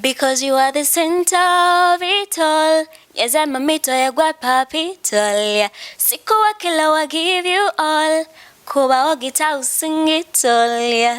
Because you are the center of it all. Yes, I'm a mito ya gwa papitol. Siku wa kila wa give you all. Kuba wa gita sing it all.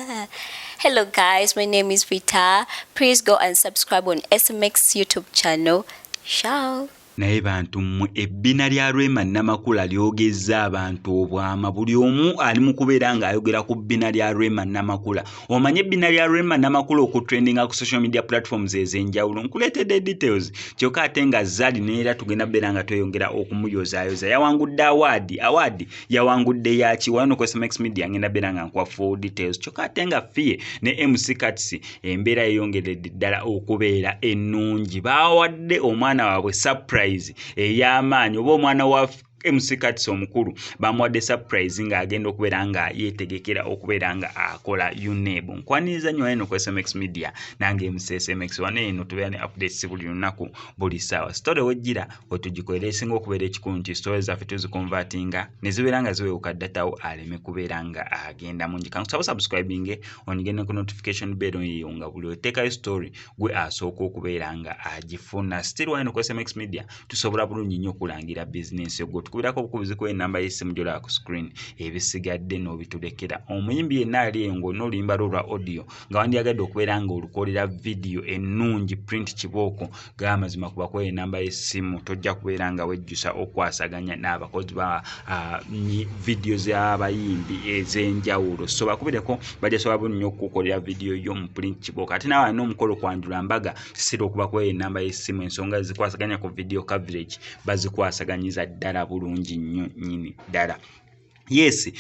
Hello guys, my name is Vita. Please go and subscribe on SMX YouTube channel. Ciao. Naye bantu mmwe ebbina lya Rema Namakula lyogezza abantu obwama buli omu ali mu kubeera ng'ayogera ku bbina lya Rema Namakula. Omanye ebbina lya Rema Namakula okutrendinga ku social media platforms ez'enjawulo nkuleetedde details kyokka ate nga Zari neera tugenda beera nga tweyongera okumuyozaayoza. Yawangudde award yawangudde yaki wano ku SMX Media ngenda beera nga nkuwa full details kyokka ate nga Fie ne MC Katsi embeera yeyongeredde ddala okubeera ennungi. Baawadde omwana waabwe surprise ey'amaanyi oba omwana wa MC Katsi omukulu bamuwadde surprise nga agenda okubeera nga yeetegekera okubeera nga akola UNEB. Nkwaniriza nnyo eno ku SMX Media nange MC SMX wano eno tubeera ne updates buli lunaku buli ssaawa. Story wejjira wetugikolera esinga okubeera ekikulu nti story zaffe tuzikonvatinga ne zibeera nga ziwewuka ddatawo aleme kubeera nga agenda mungi. Kankusaba subscribing onigende ku notification bell eyo nga buli oteekayo story gwe asooka okubeera nga agifuna. Still wano ku SMX Media tusobola bulungi nnyo okulangira business yo tukubirako obukubizi ku enamba y'essimu gy'olaba ku screen ebisigadde n'obitulekera. Omuyimbi yenna ali eyo ng'olina oluyimba lwo lwa audio nga wandyagadde okubeera nga olukolera video ennungi print kibooko g'amazima kuba ku enamba y'essimu tojja kubeera nga wejjusa okwasaganya n'abakozi ba video z'abayimbi ez'enjawulo. So bakubireko bajja sobola bulungi nnyo okukukolera video yo mu print kibooko. Ate nawe alina omukolo kwanjula mbaga kisira okuba ku enamba y'essimu ensonga zikwasaganya ku video coverage bazikwasaganyiza ddala bulungi nnyo nnyini ddala. Yes,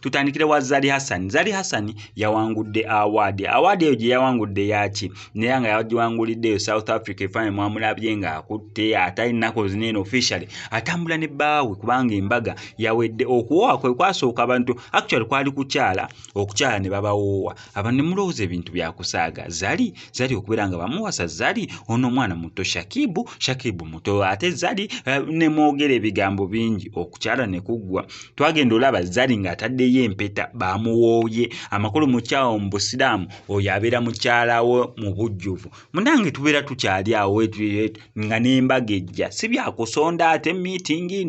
tutandikirewa Zari Hassan yawangudde award eyo gye yawangudde yaki naye nga yagiwanguliddeyo South Africa efanye mwamulabye nga akutte atalinaku zinene officially atambula ne bbaawe kubanga embaga yawedde okuwoowa kwe kwasooka abantu actually kwali okukyala ne babawoowa abantu ne mulowooza ebintu byakusaaga Zari okubeera nga bamuwasa Zari ono omwana muto Shakibu muto ate Zari ne mwogera ebigambo bingi okukyala ne kuggwa. Twagenda olaba Zari ng'ataddeyo empeta bamuwooye amakulu mukyawo mu Busiraamu oyo abeera mukyalawo mu bujjuvu. Munange tubeera tukyali awo nga n'embaga ejja si byakusonda ate meeting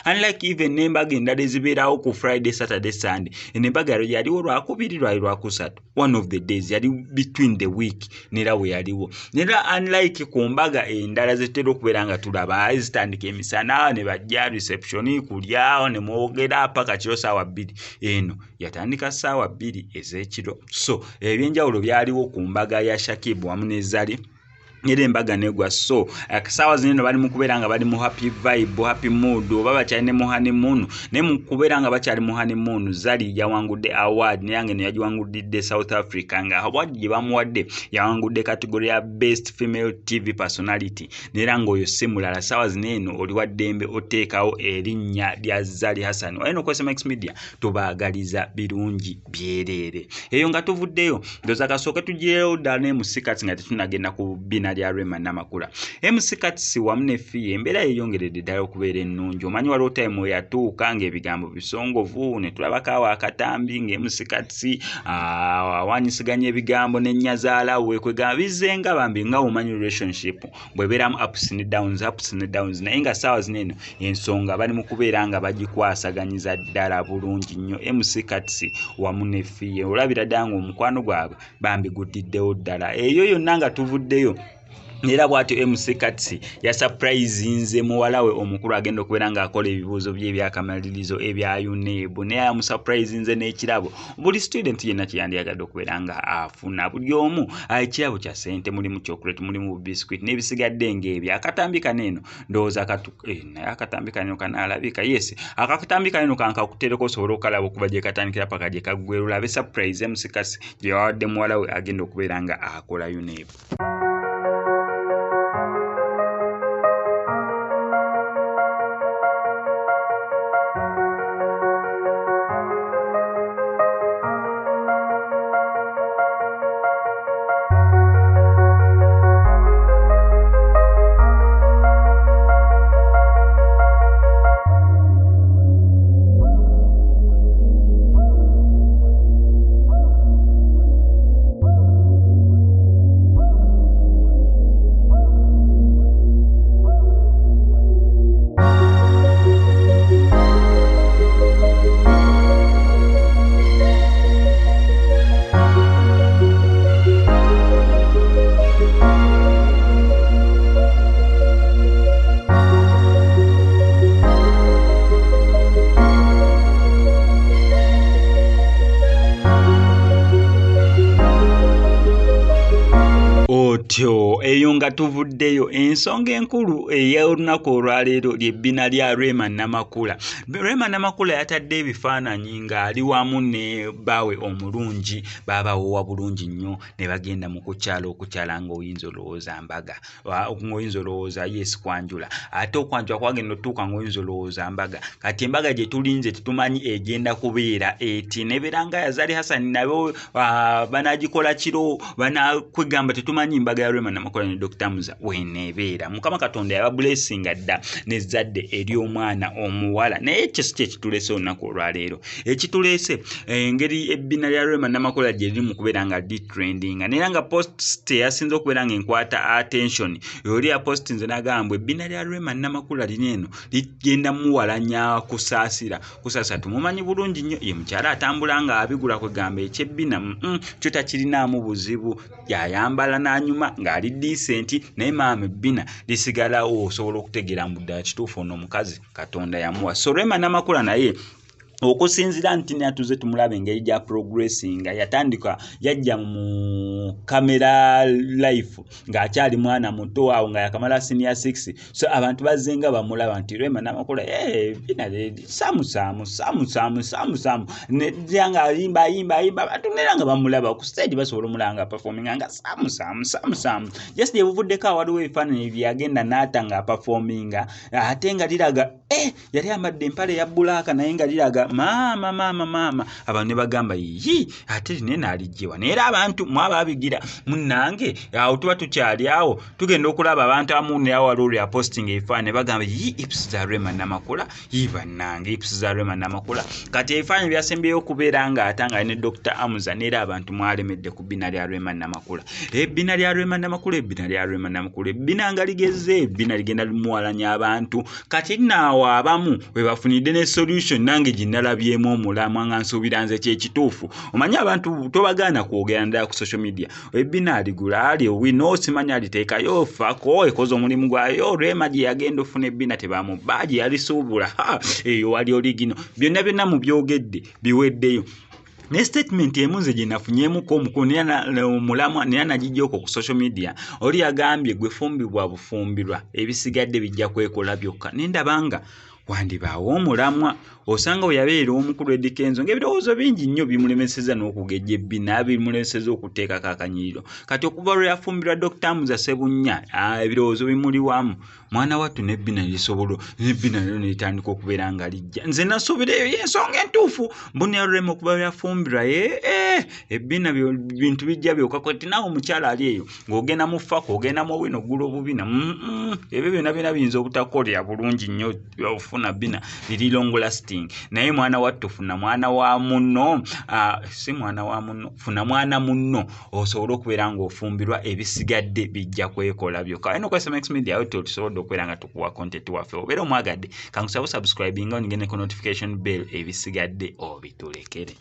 unlike even n'embaga endala ezibeerawo ku Friday, Saturday, Sunday. Embaga yaliwo lwakubiri lwali lwakusatu. One of the days yali between the week nera we yaliwo. Nera unlike ku mbaga endala zetera okubeera nga tulaba ezitandika emisana ne bajja reception kulyawo ne mwogera paka kiro saawa 2 eno yatandika saawa 2 ez'ekiro. So ebyenjawulo byaliwo ku mbaga ya Shakibu wamu ne Zari nyere embaga negwa. So akasaawa zino bali mu kubeera nga bali mu happy vibe, happy mood oba bakyali ne mu honeymoon ne mu kubeera nga bakyali mu honeymoon. Zari yawangudde award nayange ne yagiwangudde South Africa nga award gye bamuwadde yawangudde category ya best female TV personality nera ng'oyo si mulala saawa zino eno oli wa ddembe oteekawo erinnya lya Zari Hassan. Wano ku SMX Media tubaagaliza birungi byereere eyo nga tuvuddeyo ndoza kasooka tugireyo ddala ne MC Katsi nga tetunagenda ku bbina lya Rema Namakula. MC Katsi wamu ne Fie embeera yeyongeredde ddala okubeera ennungi. Omanyi waliwo time we yatuuka ng'ebigambo bisongovu ne tulabako akatambi ng'MC Katsi awanyisiganya ebigambo ne nnyazaala we kwegamba bizzenga bambi nga omanyi relationship bw'ebeeramu ups and downs naye nga ssaawa zino eno ensonga bali mu kubeera nga bagikwasaganyiza ddala bulungi nnyo. MC Katsi wamu ne Fie olabira ddala ng'omukwano gwabwe bambi guddiddewo ddala. Eyo yonna nga tuvuddeyo era bw'atyo MC Katsi ya surprise muwala we omukulu agenda okubeera ng'akola ebibuuzo bye ebyakamalirizo ebya UNEB naye amusurprise n'ekirabo. Buli student yenna kyeyandyagadde okubeera nga afuna buli omu ekirabo kya ssente mulimu chocolate mulimu biscuit n'ebisigadde ng'ebyo. Akatambi kaneeno ndowooza naye akatambi kaneeno kanaalabika. Yes, akatambi kaneeno kankakutereko osobola okalaba okuba gye katandikira paka gye kaggweera olabe surprise MC Katsi gye yawadde muwala we agenda okubeera nga akola UNEB. Kati eyo nga tuvuddeyo ensonga enkulu ey'olunaku olwaleero ly'ebbina lya Rema Namakula. Rema Namakula yatadde ebifaananyi ng'ali wamu ne bbaawe omulungi baabawoowa bulungi nnyo ne bagenda mu okukyala ng'oyinza olowooza mbaga ng'oyinza olowooza yes kwanjula ate okwanjula kwagenda otuuka ng'oyinza olowooza mbaga kati embaga gye tulinze tetumanyi egenda kubeera eti nebeera nga Yazali Hassan nabo banagikola kiro banakwegamba tetumanyi mbaga ya Rema Namakula ne Dr. Muza wenebeera. Mukama Katonda yaba blessinga dda n'ezzadde ery'omwana omuwala naye ekyo si kye kitulese olunaku olwaleero. Ekitulese engeri ebbina lya Rema Namakula gye liri mu kubeera nga litrendinga naye nga post eyasinze okubeera nga enkwata attention yoli ya post nze nagamba ebbina lya Rema Namakula lino eno ligenda muwalanya Kusasira. Kusasira tumumanyi bulungi nnyo ye mukyala atambula nga abigula kwegamba ekyebbina kyo takirinaamu buzibu yayambala n'anyuma ng'ali decent naye maama ebbina lisigala osobola okutegeera mbu ddala kituufu ono omukazi Katonda yamuwa. So Rema Namakula naye okusinzira nti natuze tumulabe engeri gya progressinga yatandika yajja mu camera life ng'akyali mwana muto awo nga yakamala senior 6 so abantu bazzenga bamulaba nti Rema Namakula bina samu nejjanga ayimba batunera nga bamulaba ku stage basobola omulanga performing nga samu just yebuvuddeko waliwo ebifaananyi byagenda n'atanga performinga ate nga liraga yali amadde empale ya bulaka naye nga liraga mama abantu ne bagamba yi ate linene alijjewa naye era abantu mwababigira munnange awo tuba tukyali awo tugenda okulaba abantu amu ne awo ya posting ebifaananyi bagamba yi ips za Rema Namakula yi bannange ips za Rema Namakula kati ebifaananyi byasembyeyo okubeera nga atanga ne Dr. Amuza neera abantu mwalemedde ku bbina lya Rema Namakula. Ebbina lya Rema Namakula ebbina nga ligeze ebbina ligenda limuwalanya abantu kati naawo abamu we bafunidde ne solution nange ginnalabyemu omulamwa nga nsuubira nze kyekituufu. Omanyi abantu tobagaana kwogera ndala ku social media ebbina aligula ali wino simanya aliteekayo fako ekoze omulimu gwayo Rema gye yagenda ofuna ebbina tebamubba gye yalisuubula eyo wali oligino byonna mu byogedde biweddeyo. Ne statement emunze gye nafunyemuko omulamwa naye nagijjoko ku social media oli yagambye gwe fumbibwa bufumbirwa ebisigadde bijja kwekola byokka nendabanga wandibaawo omulamwa osanga yabeera omukulu edikenzo ng'ebirowoozo bingi nnyo bimulemeseza n'okugejja ebbina bimulemeseza okuteekako akanyiriro kati okuva lwe yafumbirwa Dr. Muza Sebunya ebirowoozo bimuli wamu mwana wattu n'ebbina lisobola n'ebbina lyo netandika okubeera nga lijja nze nasuubira eyo y'ensonga entuufu mbuni ya Rema okuva lwe yafumbirwa ebbina bintu bijja byokka kati naawe omukyala ali eyo ng'ogenda mu fako ogenda mu obwino oggula obubina ebyo byonna biyinza obutakolera bulungi nnyo ofuna bbina liri long lasting naye mwana wattu funa mwana wa munno si mwana wa munno funa mwana munno osobola okubeera ng'ofumbirwa ebisigadde bijja kwekola byokka. Eno kwa SMX Media awo tusobodde okubeera nga tukuwa content waffe obeera omwagadde kankusaba subscribinga onigende ku notification bell ebisigadde obitulekere.